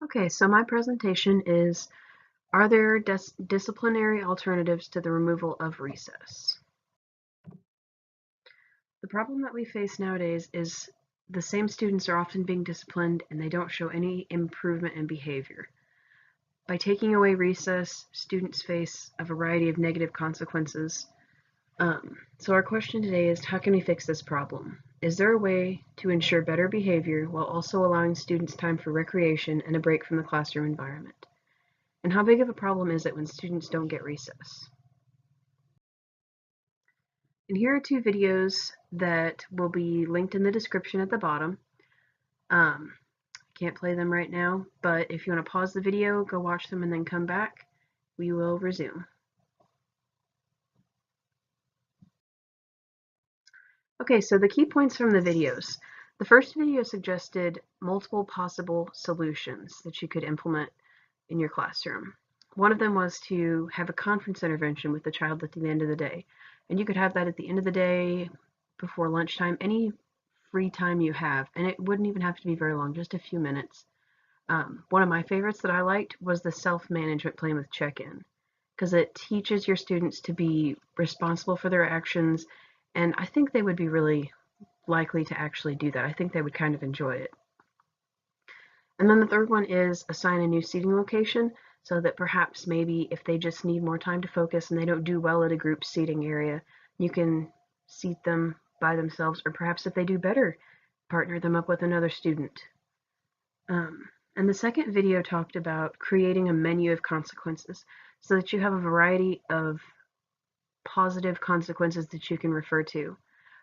Okay, so my presentation is, are there disciplinary alternatives to the removal of recess? The problem that we face nowadays is the same students are often being disciplined and they don't show any improvement in behavior. By taking away recess, students face a variety of negative consequences. So our question today is, how can we fix this problem? Is there a way to ensure better behavior while also allowing students time for recreation and a break from the classroom environment? And how big of a problem is it when students don't get recess? And here are two videos that will be linked in the description at the bottom. Can't play them right now, but if you want to pause the video, go watch them and then come back, we will resume. Okay, so the key points from the videos. The first video suggested multiple possible solutions that you could implement in your classroom. One of them was to have a conference intervention with the child at the end of the day. And you could have that at the end of the day, before lunchtime, any free time you have. And it wouldn't even have to be very long, just a few minutes. One of my favorites that I liked was the self-management plan with check-in, because it teaches your students to be responsible for their actions, and I think they would be really likely to actually do that. I think they would kind of enjoy it. And then the third one is assign a new seating location, so that perhaps maybe if they just need more time to focus and they don't do well at a group seating area, you can seat them by themselves, or perhaps if they do better, partner them up with another student. And the second video talked about creating a menu of consequences so that you have a variety of positive consequences that you can refer to.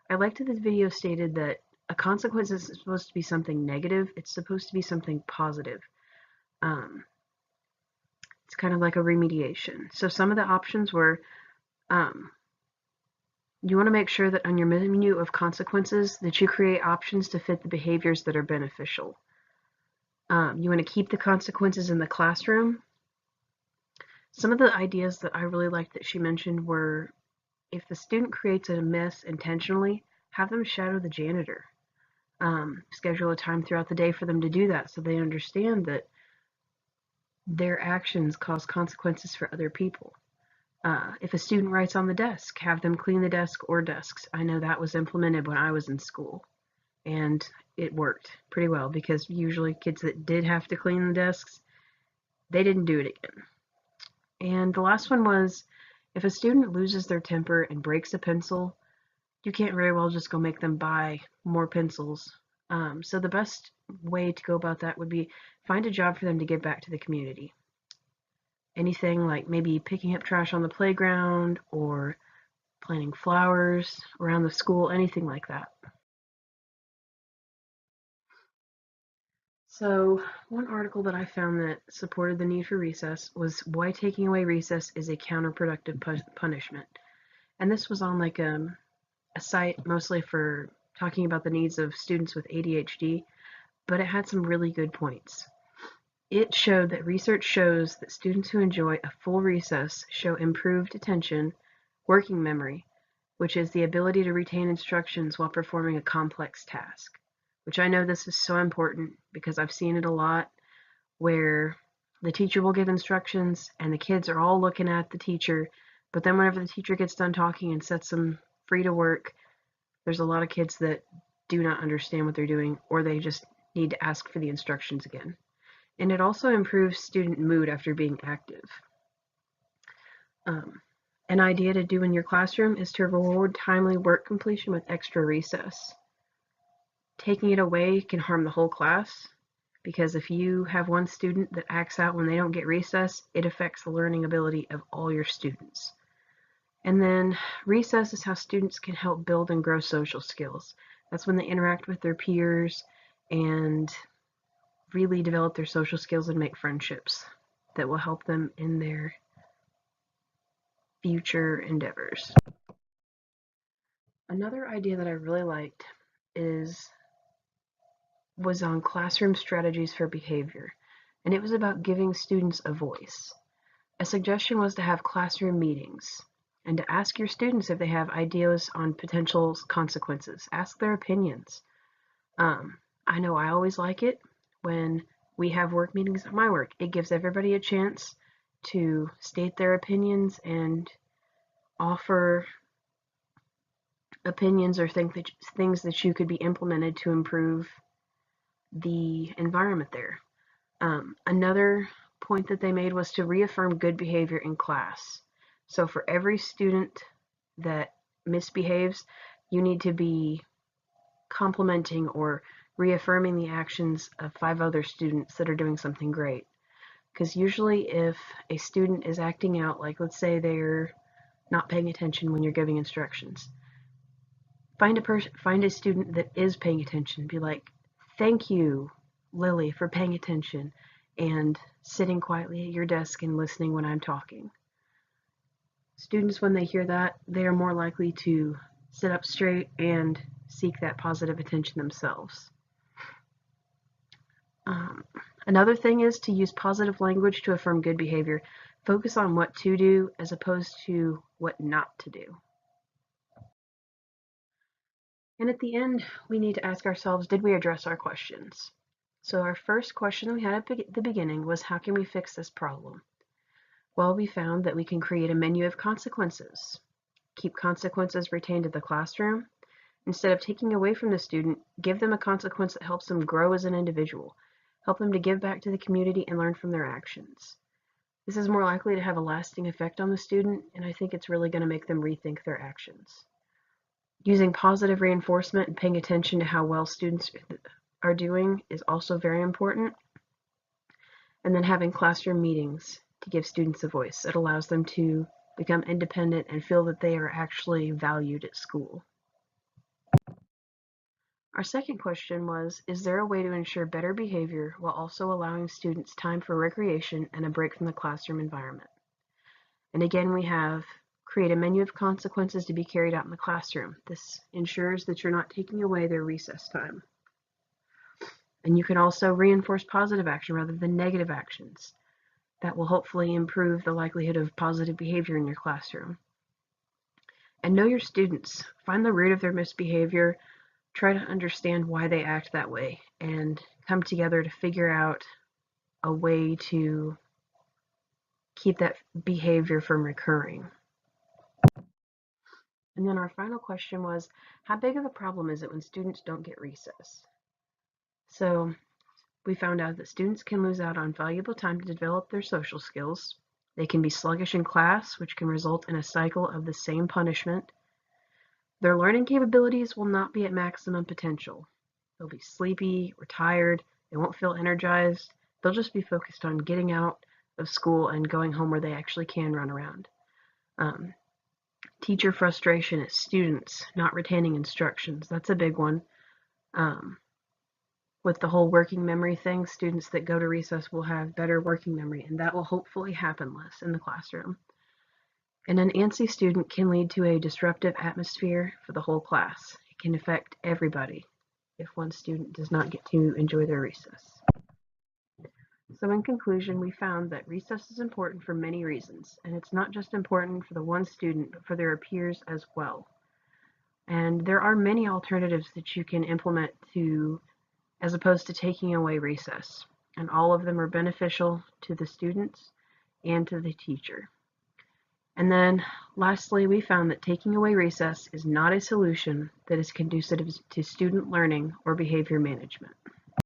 I liked that this video stated that a consequence isn't supposed to be something negative, it's supposed to be something positive. It's kind of like a remediation. So some of the options were, you want to make sure that on your menu of consequences that you create options to fit the behaviors that are beneficial. You want to keep the consequences in the classroom. Some of the ideas that I really liked that she mentioned were, if the student creates a mess intentionally, have them shadow the janitor. Schedule a time throughout the day for them to do that so they understand that their actions cause consequences for other people. If a student writes on the desk, have them clean the desk or desks. I know that was implemented when I was in school, and it worked pretty well, because usually kids that did have to clean the desks, they didn't do it again. And the last one was, if a student loses their temper and breaks a pencil, you can't very well just go make them buy more pencils. So the best way to go about that would be find a job for them to give back to the community. Anything like maybe picking up trash on the playground or planting flowers around the school, anything like that. So one article that I found that supported the need for recess was why taking away recess is a counterproductive punishment. And this was on like a site mostly for talking about the needs of students with ADHD, but it had some really good points. It showed that research shows that students who enjoy a full recess show improved attention, working memory, which is the ability to retain instructions while performing a complex task. Which I know this is so important because I've seen it a lot, where the teacher will give instructions and the kids are all looking at the teacher, but then whenever the teacher gets done talking and sets them free to work, there's a lot of kids that do not understand what they're doing, or they just need to ask for the instructions again. And it also improves student mood after being active. An idea to do in your classroom is to reward timely work completion with extra recess. Taking it away can harm the whole class, because if you have one student that acts out when they don't get recess, it affects the learning ability of all your students. And then recess is how students can help build and grow social skills. That's when they interact with their peers and really develop their social skills and make friendships that will help them in their future endeavors. Another idea that I really liked was on classroom strategies for behavior, and it was about giving students a voice. A suggestion was to have classroom meetings and to ask your students if they have ideas on potential consequences. Ask their opinions. I know I always like it when We have work meetings at my work. It gives everybody a chance to state their opinions and offer opinions or things that you could be implemented to improve the environment there. Another point that they made was to reaffirm good behavior in class. So for every student that misbehaves, you need to be complimenting or reaffirming the actions of 5 other students that are doing something great. Because usually if a student is acting out, like let's say they're not paying attention when you're giving instructions, find a student that is paying attention. Be like, thank you, Lily, for paying attention and sitting quietly at your desk and listening when I'm talking. Students, when they hear that, they are more likely to sit up straight and seek that positive attention themselves. Another thing is to use positive language to affirm good behavior. Focus on what to do as opposed to what not to do. And at the end, we need to ask ourselves, did we address our questions? So our first question we had at the beginning was, how can we fix this problem? Well, we found that we can create a menu of consequences. Keep consequences retained in the classroom. Instead of taking away from the student, give them a consequence that helps them grow as an individual. Help them to give back to the community and learn from their actions. This is more likely to have a lasting effect on the student, and I think it's really going to make them rethink their actions. Using positive reinforcement and paying attention to how well students are doing is also very important. And then having classroom meetings to give students a voice. It allows them to become independent and feel that they are actually valued at school. Our second question was, is there a way to ensure better behavior while also allowing students time for recreation and a break from the classroom environment? And again, we have create a menu of consequences to be carried out in the classroom. This ensures that you're not taking away their recess time. And you can also reinforce positive action rather than negative actions. That will hopefully improve the likelihood of positive behavior in your classroom. And know your students. Find the root of their misbehavior. Try to understand why they act that way and come together to figure out a way to keep that behavior from recurring. And then our final question was, how big of a problem is it when students don't get recess? So we found out that students can lose out on valuable time to develop their social skills. They can be sluggish in class, which can result in a cycle of the same punishment. Their learning capabilities will not be at maximum potential. They'll be sleepy or tired. They won't feel energized. They'll just be focused on getting out of school and going home where they actually can run around. Teacher frustration at students not retaining instructions. That's a big one. With the whole working memory thing, students that go to recess will have better working memory, and that will hopefully happen less in the classroom. And an antsy student can lead to a disruptive atmosphere for the whole class. It can affect everybody if one student does not get to enjoy their recess. So in conclusion, we found that recess is important for many reasons, and it's not just important for the one student, but for their peers as well. And there are many alternatives that you can implement as opposed to taking away recess, and all of them are beneficial to the students and to the teacher. And then lastly, we found that taking away recess is not a solution that is conducive to student learning or behavior management.